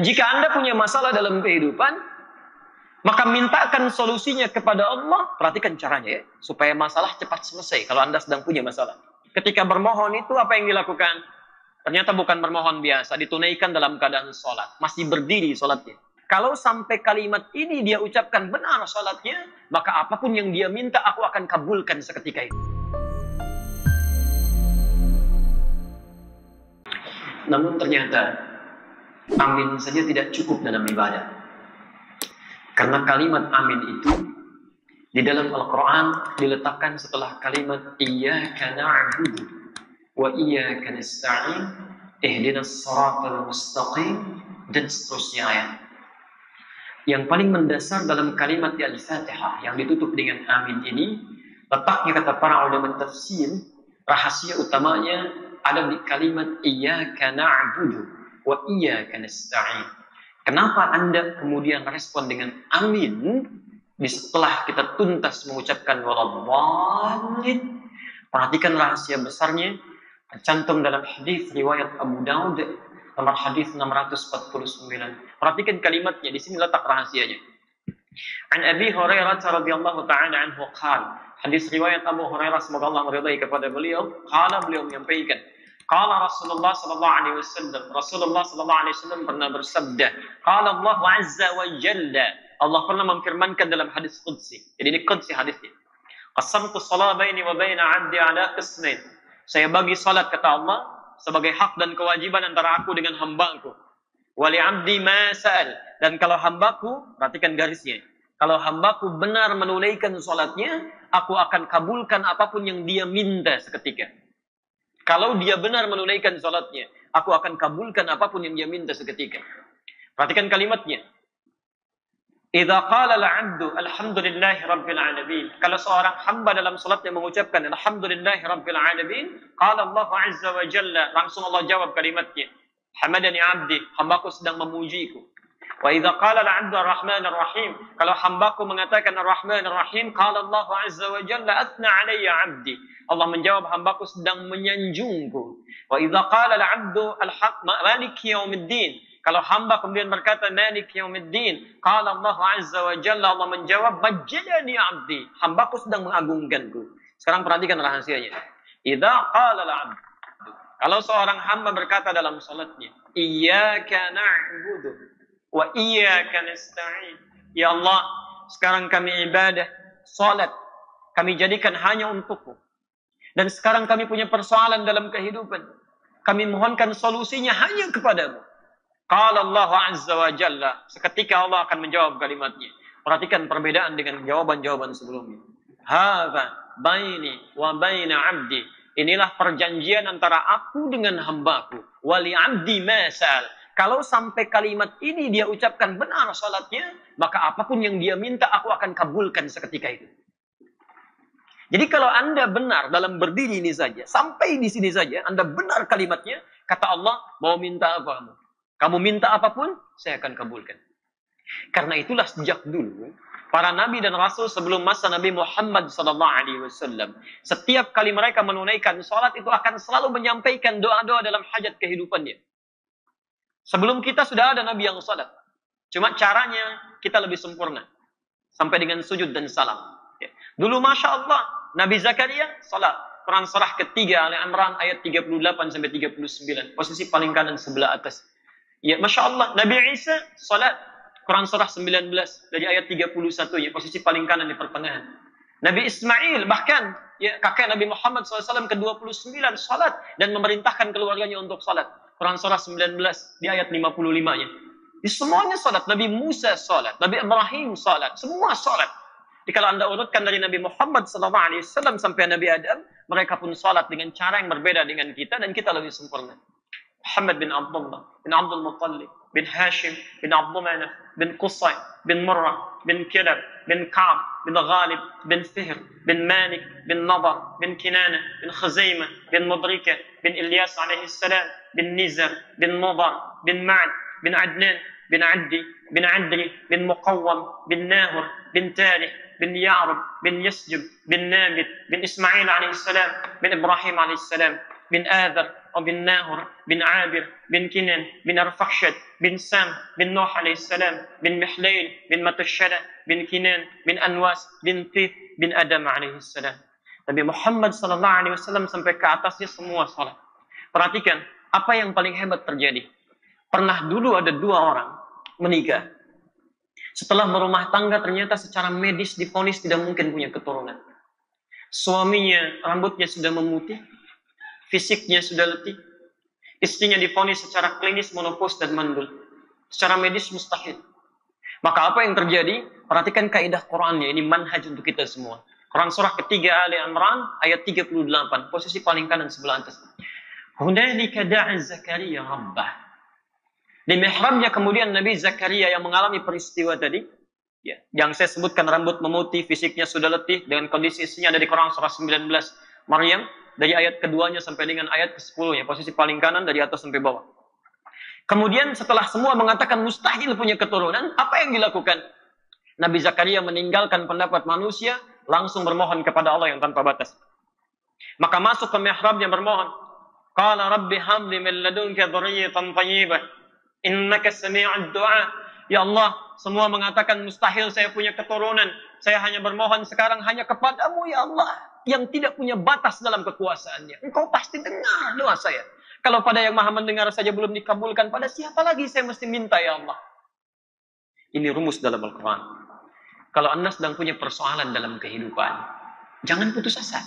Jika Anda punya masalah dalam kehidupan, maka mintakan solusinya kepada Allah. Perhatikan caranya ya, supaya masalah cepat selesai kalau Anda sedang punya masalah. Ketika bermohon itu apa yang dilakukan? Ternyata bukan bermohon biasa, ditunaikan dalam keadaan sholat. Masih berdiri sholatnya. Kalau sampai kalimat ini dia ucapkan benar sholatnya, maka apapun yang dia minta aku akan kabulkan seketika itu. Namun ternyata amin saja tidak cukup dalam ibadah. Karena kalimat amin itu di dalam Al-Quran diletakkan setelah kalimat Iyyaka na'budu wa iyyaka nasta'in ihdinas siratal mustaqim dan seterusnya ayat. Yang paling mendasar dalam kalimat Al-Fatihah yang ditutup dengan amin ini, letaknya kata para ulama tafsir, rahasia utamanya ada di kalimat Iyyaka na'budu wa iyyaka nasta'in. Kenapa Anda kemudian respon dengan amin setelah kita tuntas mengucapkan waladhdallin? Perhatikan rahasia besarnya, tercantum dalam hadis riwayat Abu Daud nomor hadis 649. Perhatikan kalimatnya, di sini letak rahasianya. An Abi Hurairah radhiyallahu ta'ala anhu qala, hadis riwayat Abu Hurairah semoga Allah meridai kepada beliau, beliau menyampaikan, qala Rasulullah sallallahu alaihi wasallam, Rasulullah sallallahu alaihi wasallam pernah bersabda, qala Allah azza wa jalla, Allah pernah memfirmankan dalam hadis qudsi. Jadi ini qudsi hadisnya. Qasamtu shalah baini wa baina 'abdi ala qismain. Saya bagi salat kata Allah sebagai hak dan kewajiban antara aku dengan hambaku. Wali 'abdi ma sa'al, dan kalau hambaku, perhatikan garisnya. Kalau hambaku benar menunaikan salatnya, aku akan kabulkan apapun yang dia minta seketika. Kalau dia benar menunaikan salatnya, aku akan kabulkan apapun yang dia minta seketika. Perhatikan kalimatnya. Idza qala al-'abdu alhamdulillahi rabbil alamin. Kalau seorang hamba dalam salatnya mengucapkan alhamdulillahi rabbil alamin, qala Allah azza wa jalla, langsung Allah jawab kalimatnya. Hamadani 'abdi, hambaku sedang memujiku. Wa idza qala al-'abdu ar-rahmanir rahim, kalau hambaku mengatakan ar-rahmanir rahim, qala Allah azza wa jalla athna 'alayya 'abdi. Allah menjawab hambaku sedang menyanjungku. Wa idza qala al-'abdu al-haq maliki yaumiddin, kalau hamba kemudian berkata Malik Yaumiddin, qala Allah azza wa jalla, Allah menjawab majjadani 'abdi, hambaku sedang mengagungkanku. Sekarang perhatikan rahasianya. Idza qala al-'abd, kalau seorang hamba berkata dalam salatnya, Iyyaka na'budu wa iyyaka nasta'in. Ya Allah, sekarang kami ibadah, salat kami jadikan hanya untukmu. Dan sekarang kami punya persoalan dalam kehidupan. Kami mohonkan solusinya hanya kepadamu. Qala Allah azza wa jalla, seketika Allah akan menjawab kalimatnya. Perhatikan perbedaan dengan jawaban-jawaban sebelumnya. Hadza baini wa baina 'abdi. Inilah perjanjian antara aku dengan hambaku. Wali 'abdi ma sa'al. Kalau sampai kalimat ini dia ucapkan benar salatnya, maka apapun yang dia minta aku akan kabulkan seketika itu. Jadi kalau Anda benar dalam berdiri ini saja, sampai di sini saja, Anda benar kalimatnya, kata Allah, mau minta apa? Kamu minta apapun, saya akan kabulkan. Karena itulah sejak dulu, para nabi dan rasul sebelum masa Nabi Muhammad SAW, setiap kali mereka menunaikan salat itu akan selalu menyampaikan doa-doa dalam hajat kehidupannya. Sebelum kita sudah ada nabi yang salat. Cuma caranya kita lebih sempurna. Sampai dengan sujud dan salam. Dulu Masya Allah, Nabi Zakaria salat. Quran surah ketiga Al-Imran ayat 38-39. Posisi paling kanan sebelah atas. Ya, Masya Allah, Nabi Isa salat. Quran surah 19 dari ayat 31, ya, posisi paling kanan di pertengahan. Nabi Ismail bahkan, ya, kakek Nabi Muhammad SAW ke-29 salat dan memerintahkan keluarganya untuk salat. Quran surah 19 di ayat 55-nya. Di semuanya salat. Nabi Musa salat, Nabi Ibrahim salat, semua salat. Jadi kalau Anda urutkan dari Nabi Muhammad SAW sampai Nabi Adam, mereka pun salat dengan cara yang berbeda dengan kita dan kita lebih sempurna. Muhammad bin Abdullah, bin Abdul Muttalib, bin Hashim, bin Abdul Manaf, bin Qusay, bin Murrah, bin Kilab, bin Ka'ab, bin Ghalib, bin Fihr, bin Malik, bin Nadar, bin Kinana, bin Khuzaimah, bin Mudrika, bin Ilyas alaihissalam, bin Nizar, bin Mudar, bin Ma'ad, bin Adnan, bin Addi, bin Adri, bin Muqawwam, bin Nahur, bin Talih, bin Ya'rub, bin Yasjub, bin Nabit, bin Ismail alaihissalam, bin Ibrahim alaihissalam. bin Adhar, bin Nahur, bin Abir, bin Kinan, bin Arfakhshad, bin Sam, bin Nuh alaihissalam, bin Mihlail, bin Matushada, bin Kinan, bin Anwas, bin Tith, bin Adam alaihissalam. Nabi Muhammad sallallahu alaihi wasallam sampai ke atasnya semua salat. Perhatikan, apa yang paling hebat terjadi? Pernah dulu ada 2 orang menikah. Setelah berumah tangga ternyata secara medis divonis tidak mungkin punya keturunan. Suaminya rambutnya sudah memutih, fisiknya sudah letih. Istrinya divonis secara klinis menopause dan mandul. Secara medis mustahil. Maka apa yang terjadi? Perhatikan kaidah Qur'annya, ini manhaj untuk kita semua. Quran surah ketiga Ali Imran ayat 38, posisi paling kanan sebelah atas. Hunalika da'a Zakaria rabbah. Di mihrabnya kemudian Nabi Zakaria yang mengalami peristiwa tadi, ya, yang saya sebutkan rambut memutih, fisiknya sudah letih, dengan kondisi istrinya ada di Quran surah 19 Maryam, dari ayat keduanya sampai dengan ayat ke-10, ya, posisi paling kanan dari atas sampai bawah. Kemudian setelah semua mengatakan mustahil punya keturunan, apa yang dilakukan? Nabi Zakaria meninggalkan pendapat manusia, langsung bermohon kepada Allah yang tanpa batas. Maka masuk ke mihrabnya bermohon. Qala rabbi habli min ladunka dzurriyyatan thayyibah. Innaka sami'ud du'a. Ya Allah, semua mengatakan mustahil saya punya keturunan. Saya hanya bermohon sekarang hanya kepadamu ya Allah, yang tidak punya batas dalam kekuasaannya. Engkau pasti dengar doa saya. Kalau pada yang maha mendengar saja belum dikabulkan, pada siapa lagi saya mesti minta ya Allah? Ini rumus dalam Al-Quran. Kalau Anda sedang punya persoalan dalam kehidupan, jangan putus asa.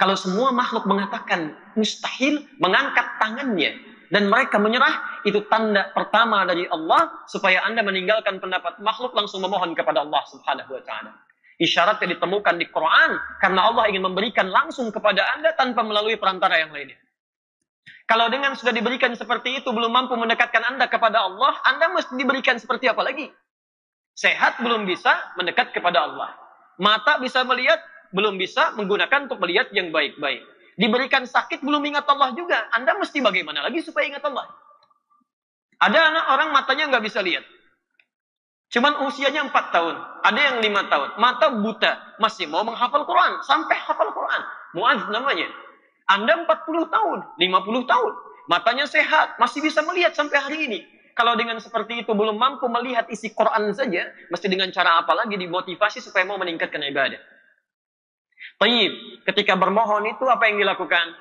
Kalau semua makhluk mengatakan mustahil, mengangkat tangannya dan mereka menyerah, itu tanda pertama dari Allah supaya Anda meninggalkan pendapat makhluk, langsung memohon kepada Allah Subhanahu wa taala. Isyarat yang ditemukan di Quran karena Allah ingin memberikan langsung kepada Anda tanpa melalui perantara yang lainnya. Kalau dengan sudah diberikan seperti itu belum mampu mendekatkan Anda kepada Allah, Anda mesti diberikan seperti apa lagi? Sehat belum bisa mendekat kepada Allah. Mata bisa melihat, belum bisa menggunakan untuk melihat yang baik-baik. Diberikan sakit belum ingat Allah juga. Anda mesti bagaimana lagi supaya ingat Allah? Ada anak orang matanya nggak bisa lihat. Cuman usianya 4 tahun. Ada yang 5 tahun. Mata buta. Masih mau menghafal Quran. Sampai hafal Quran. Mu'adz namanya. Anda 40 tahun. 50 tahun. Matanya sehat. Masih bisa melihat sampai hari ini. Kalau dengan seperti itu belum mampu melihat isi Quran saja, mesti dengan cara apa lagi dimotivasi supaya mau meningkatkan ibadah. Taib, ketika bermohon itu apa yang dilakukan?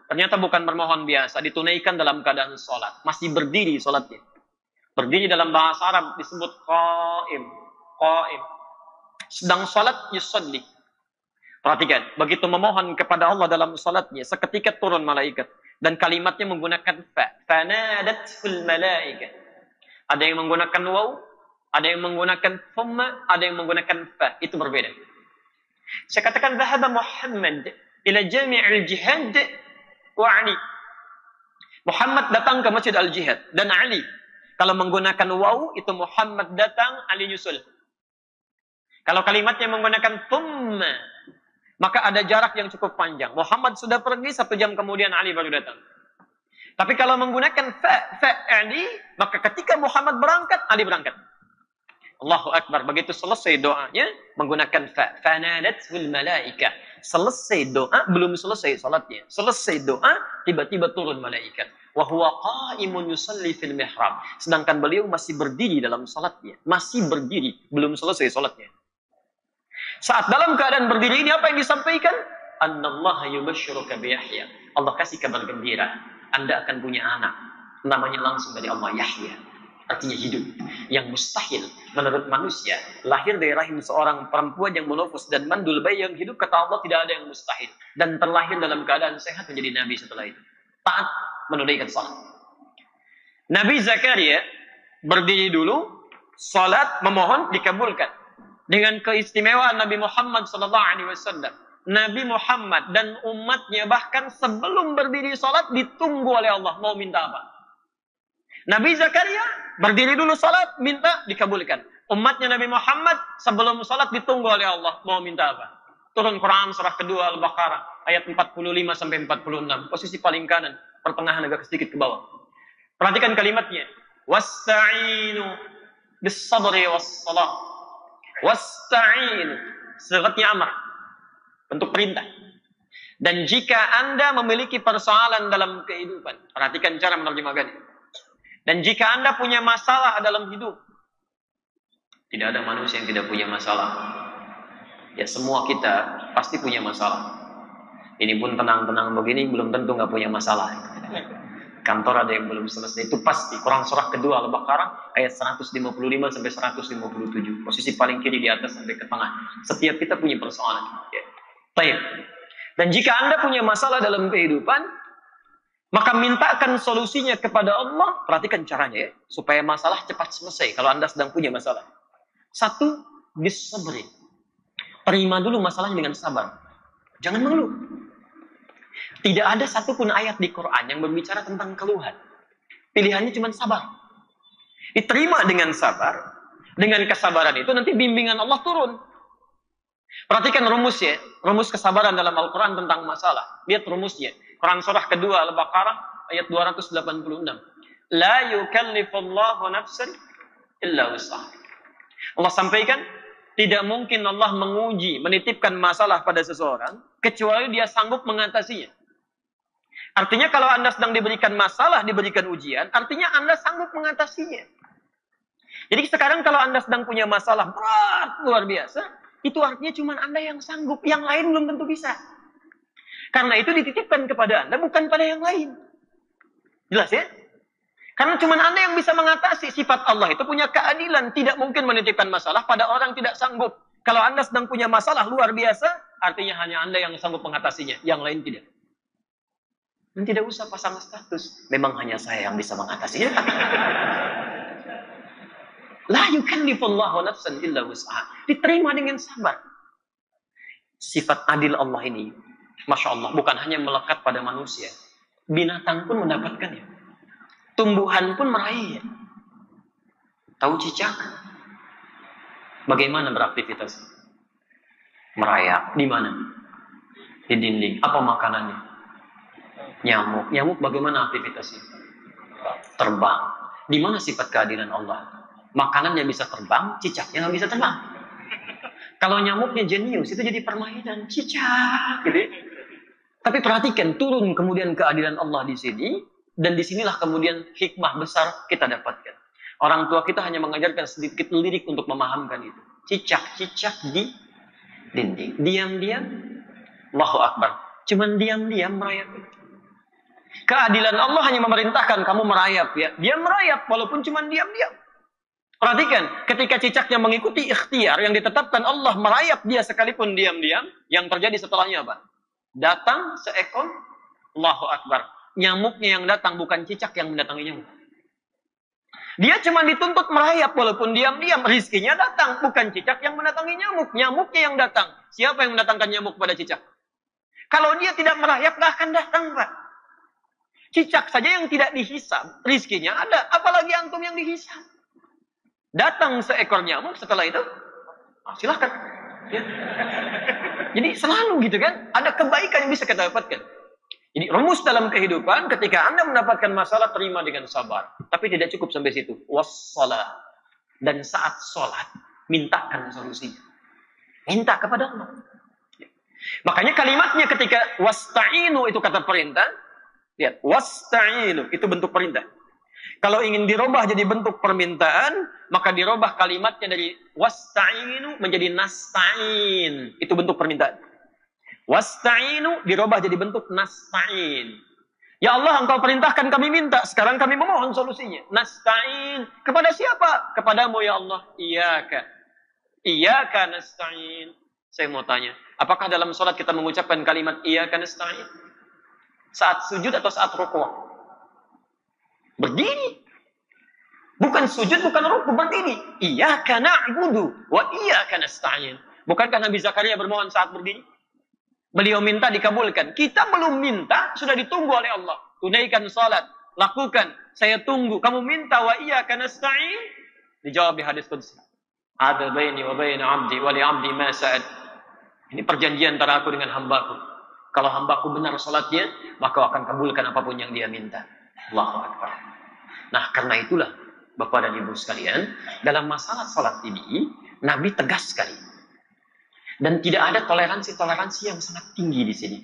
Ternyata bukan bermohon biasa, ditunaikan dalam keadaan sholat. Masih berdiri sholatnya. Berdiri dalam bahasa Arab disebut qaim. Qaim. Sedang sholat yusalli. Perhatikan, begitu memohon kepada Allah dalam sholatnya, seketika turun malaikat. Dan kalimatnya menggunakan fa. Fanadatul malaikat. Ada yang menggunakan waw, ada yang menggunakan thumma, ada yang menggunakan fa. Itu berbeda. Saya katakan dhahaba Muhammad ila jami'il jihad wa Ali. Muhammad datang ke Masjid Al-Jihad dan Ali. Kalau menggunakan waw itu Muhammad datang, Ali nyusul. Kalau kalimatnya menggunakan thumma, maka ada jarak yang cukup panjang. Muhammad sudah pergi, 1 jam kemudian Ali baru datang. Tapi kalau menggunakan fa Ali, maka ketika Muhammad berangkat, Ali berangkat. Allahu Akbar. Begitu selesai doanya, menggunakan fa. Fanadatul malaika. Selesai doa, belum selesai salatnya. Selesai doa, tiba-tiba turun malaikat. Wa huwa qa'imun yusalli fil mihrab. Sedangkan beliau masih berdiri dalam salatnya. Masih berdiri, belum selesai salatnya. Saat dalam keadaan berdiri ini apa yang disampaikan? Annallaha yubashshiruka bi Yahya. Allah kasih kabar gembira. Anda akan punya anak. Namanya langsung dari Allah, Yahya. Artinya hidup. Yang mustahil menurut manusia. Lahir dari rahim seorang perempuan yang menopause dan mandul, bayi yang hidup, kata Allah tidak ada yang mustahil. Dan terlahir dalam keadaan sehat menjadi nabi setelah itu. Taat menunaikan salat. Nabi Zakaria berdiri dulu, salat memohon dikabulkan. Dengan keistimewaan Nabi Muhammad SAW. Nabi Muhammad dan umatnya bahkan sebelum berdiri salat ditunggu oleh Allah. Mau minta apa? Nabi Zakaria berdiri dulu salat, minta dikabulkan. Umatnya Nabi Muhammad sebelum salat ditunggu oleh Allah. Mau minta apa? Turun Quran surah kedua Al-Baqarah ayat 45 sampai 46. Posisi paling kanan, pertengahan agak sedikit ke bawah. Perhatikan kalimatnya. Wasta'inu bis sabri was salah. Wasta'inu. Sigatnya amr. Bentuk perintah. Dan jika Anda memiliki persoalan dalam kehidupan, perhatikan cara menerjemahkannya. Dan jika Anda punya masalah dalam hidup, tidak ada manusia yang tidak punya masalah. Ya, semua kita pasti punya masalah. Ini pun tenang-tenang begini, belum tentu nggak punya masalah. Kantor ada yang belum selesai, itu pasti. Quran surah kedua Al-Baqarah ayat 155 sampai 157. Posisi paling kiri di atas sampai ke tengah. Setiap kita punya persoalan. Ya. Baik. Dan jika Anda punya masalah dalam kehidupan, maka mintakan solusinya kepada Allah. Perhatikan caranya ya, supaya masalah cepat selesai kalau Anda sedang punya masalah. Satu, bisabri. Terima dulu masalahnya dengan sabar. Jangan mengeluh. Tidak ada satupun ayat di Quran yang berbicara tentang keluhan. Pilihannya cuma sabar. Diterima dengan sabar. Dengan kesabaran itu nanti bimbingan Allah turun. Perhatikan rumus ya. Rumus kesabaran dalam Al-Quran tentang masalah. Lihat rumusnya. Quran surah kedua Al-Baqarah ayat 286. La yukallifullahu nafsan illa wus'aha. Allah sampaikan, tidak mungkin Allah menguji, menitipkan masalah pada seseorang, kecuali dia sanggup mengatasinya. Artinya kalau Anda sedang diberikan masalah, diberikan ujian, artinya Anda sanggup mengatasinya. Jadi sekarang kalau Anda sedang punya masalah berat, luar biasa, itu artinya cuma Anda yang sanggup, yang lain belum tentu bisa. Karena itu dititipkan kepada Anda, bukan pada yang lain. Jelas ya? Karena cuma Anda yang bisa mengatasi. Sifat Allah itu punya keadilan. Tidak mungkin menitipkan masalah pada orang yang tidak sanggup. Kalau Anda sedang punya masalah luar biasa, artinya hanya Anda yang sanggup mengatasinya. Yang lain tidak. Dan tidak usah pasang status. Memang hanya saya yang bisa mengatasinya. La yukallifullahu nafsan illa wus'aha. Diterima dengan sabar. Sifat adil Allah ini, Masya Allah, bukan hanya melekat pada manusia. Binatang pun mendapatkannya. Tumbuhan pun meraih. Tahu cicak? Bagaimana beraktivitas? Merayap. Di mana? Di dinding. Apa makanannya? Nyamuk. Nyamuk bagaimana aktivitasnya? Terbang. Di mana sifat keadilan Allah? Makanannya bisa terbang, cicaknya nggak bisa terbang. Kalau nyamuknya jenius, itu jadi permainan. Cicak. Gitu. Tapi perhatikan, turun kemudian keadilan Allah di sini. Dan disinilah kemudian hikmah besar kita dapatkan. Orang tua kita hanya mengajarkan sedikit lirik untuk memahamkan itu. Cicak-cicak di dinding. Diam-diam, Allahu Akbar. Cuman diam-diam merayap. Keadilan Allah hanya memerintahkan kamu merayap ya. Dia merayap walaupun cuman diam-diam. Perhatikan, ketika cicaknya mengikuti ikhtiar yang ditetapkan Allah, merayap dia sekalipun diam-diam, yang terjadi setelahnya apa? Datang seekor, Allahu Akbar. Nyamuknya yang datang, bukan cicak yang mendatangi nyamuk. Dia cuma dituntut merayap walaupun diam-diam. Rizkinya datang, bukan cicak yang mendatangi nyamuk. Nyamuknya yang datang. Siapa yang mendatangkan nyamuk pada cicak? Kalau dia tidak merayap, gak akan datang, Pak. Cicak saja yang tidak dihisab, rizkinya ada. Apalagi antum yang dihisab. Datang seekor nyamuk, setelah itu, silahkan. Ya. Jadi selalu gitu kan, ada kebaikan yang bisa kita dapatkan. Jadi rumus dalam kehidupan, ketika Anda mendapatkan masalah, terima dengan sabar. Tapi tidak cukup sampai situ. Wassalah. Dan saat sholat, mintakan solusinya. Minta kepada Allah. Makanya kalimatnya ketika wasta'inu itu kata perintah. Lihat, wasta'inu itu bentuk perintah. Kalau ingin dirubah jadi bentuk permintaan, maka dirubah kalimatnya dari wasta'inu menjadi nasta'in. Itu bentuk permintaan. Wasta'inu dirubah jadi bentuk nasta'in. Ya Allah, Engkau perintahkan kami minta, sekarang kami memohon solusinya. Nasta'in. Kepada siapa? Kepadamu ya Allah. Iyyaka nasta'in. Saya mau tanya, apakah dalam sholat kita mengucapkan kalimat iyyaka nasta'in? Saat sujud atau saat rukuk? Berdiri. Bukan sujud, bukan rukuk, berdiri. Iyyaka na'budu wa iyyaka nasta'in. Bukankah Nabi Zakaria bermohon saat berdiri? Beliau minta dikabulkan. Kita belum minta, sudah ditunggu oleh Allah. Tunaikan salat, lakukan. Saya tunggu. Kamu minta wa iyyaka nasta'in? Dijawab di hadis qudsi. Ada baini wa baina 'abdi wa li 'abdi ma sa'ad. Ini perjanjian antara aku dengan hambaku. Kalau hambaku benar salatnya, maka akan kabulkan apapun yang dia minta. Allahu Akbar. Nah, karena itulah Bapak dan Ibu sekalian, dalam masalah salat ini Nabi tegas sekali. Dan tidak ada toleransi-toleransi yang sangat tinggi di sini.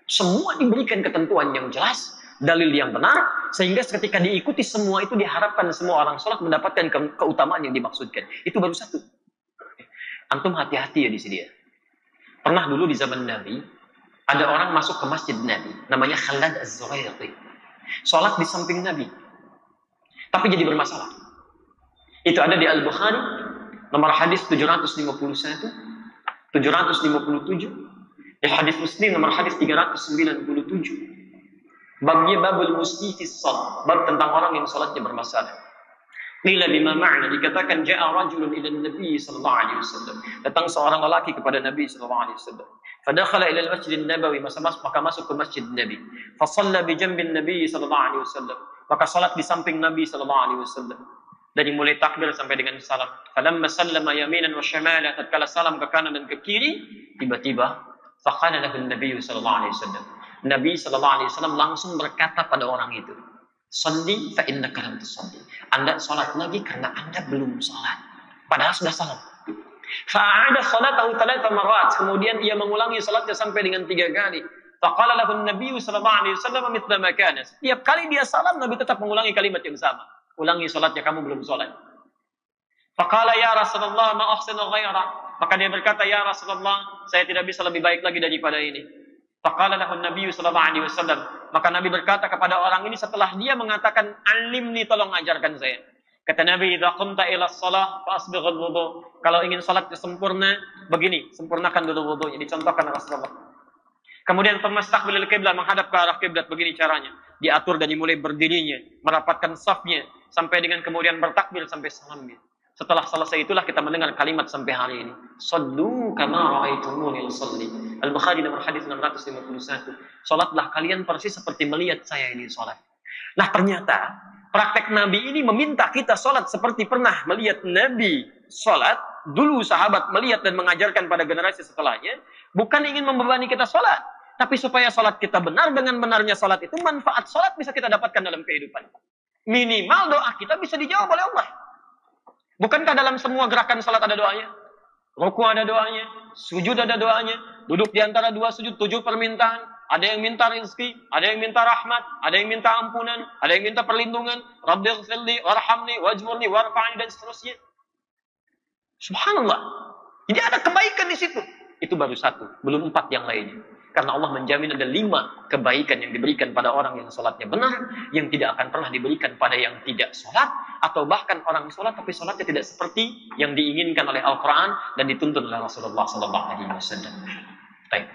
Semua diberikan ketentuan yang jelas, dalil yang benar, sehingga ketika diikuti semua itu diharapkan semua orang sholat mendapatkan keutamaan yang dimaksudkan. Itu baru satu. Antum hati-hati ya di sini ya. Pernah dulu di zaman Nabi, ada orang masuk ke masjid Nabi, namanya Khalad Az-Zurairi. Sholat di samping Nabi. Tapi jadi bermasalah. Itu ada di Al-Bukhari, nomor hadis 751, 757, di hadis Muslim nomor hadis 397. Babnya babul mustifis salat, bab tentang orang yang salatnya bermasalah. Qila bima ma'na, dikatakan ja'a rajulun ila Nabi sallallahu alaihi wasallam. Datang seorang lelaki kepada Nabi sallallahu alaihi wasallam. Fadakhala ila al-Masjid an-Nabawi, maka masuk ke Masjid Nabi. Fa shalla bi janbin Nabi sallallahu alaihi wasallam. Maka salat di samping Nabi sallallahu alaihi wasallam. Dari mulai takbir sampai dengan salam. Falamma sallama yaminan wa shimala, tatkala salam ke kanan dan ke kiri, tiba-tiba faqala lahu an-nabiy sallallahu alaihi wasallam. Nabi sallallahu alaihi wasallam langsung berkata pada orang itu, "Shalli fa innaka lam tusalli." Anda salat lagi karena Anda belum salat. Padahal sudah salat. Fa'ada salatahu thalatha marrat. Kemudian ia mengulangi salatnya sampai dengan 3 kali. Faqala lahu an-nabiy sallallahu alaihi wasallam mithla ma kana. Setiap kali dia salam, Nabi tetap mengulangi kalimat yang sama. Ulangi salatnya, kamu belum salat. Faqala ya Rasulullah ma ahsanu ghaira. Maka dia berkata, ya Rasulullah, saya tidak bisa lebih baik lagi daripada ini. Faqala lahu an-nabiy sallallahu alaihi wasallam. Maka Nabi berkata kepada orang ini setelah dia mengatakan, "Alimni, tolong ajarkan saya." Kata Nabi, "Idza qumta ila shalah fa asbighul wudu." Kalau ingin salatnya sempurna, begini, sempurnakan dulu wudunya, dicontohkan Rasulullah. Kemudian famastaqbilil qiblah, menghadap ke arah kiblat, begini caranya. Diatur dari mulai berdirinya, merapatkan safnya, sampai dengan kemudian bertakbir sampai salamnya. Setelah selesai itulah kita mendengar kalimat sampai hari ini. Sallu kama ra'aitumuni usalli. Al-Bukhari nomor hadis 651. Salatlah kalian persis seperti melihat saya ini salat. Nah, ternyata praktek Nabi ini meminta kita salat seperti pernah melihat Nabi salat. Dulu sahabat melihat dan mengajarkan pada generasi setelahnya, bukan ingin membebani kita salat, tapi supaya salat kita benar. Dengan benarnya salat itu, manfaat salat bisa kita dapatkan dalam kehidupan. Minimal doa kita bisa dijawab oleh Allah. Bukankah dalam semua gerakan salat ada doanya? Ruku ada doanya, sujud ada doanya, duduk di antara 2 sujud 7 permintaan. Ada yang minta rezeki, ada yang minta rahmat, ada yang minta ampunan, ada yang minta perlindungan. Rabbighfirli warhamni wajburni warfa'ni, dan seterusnya. Subhanallah. Jadi ada kebaikan di situ. Itu baru 1, belum 4 yang lainnya. Karena Allah menjamin ada 5 kebaikan yang diberikan pada orang yang sholatnya benar, yang tidak akan pernah diberikan pada yang tidak sholat, atau bahkan orang sholat tapi sholatnya tidak seperti yang diinginkan oleh Al-Quran dan dituntun oleh Rasulullah SAW. Baik.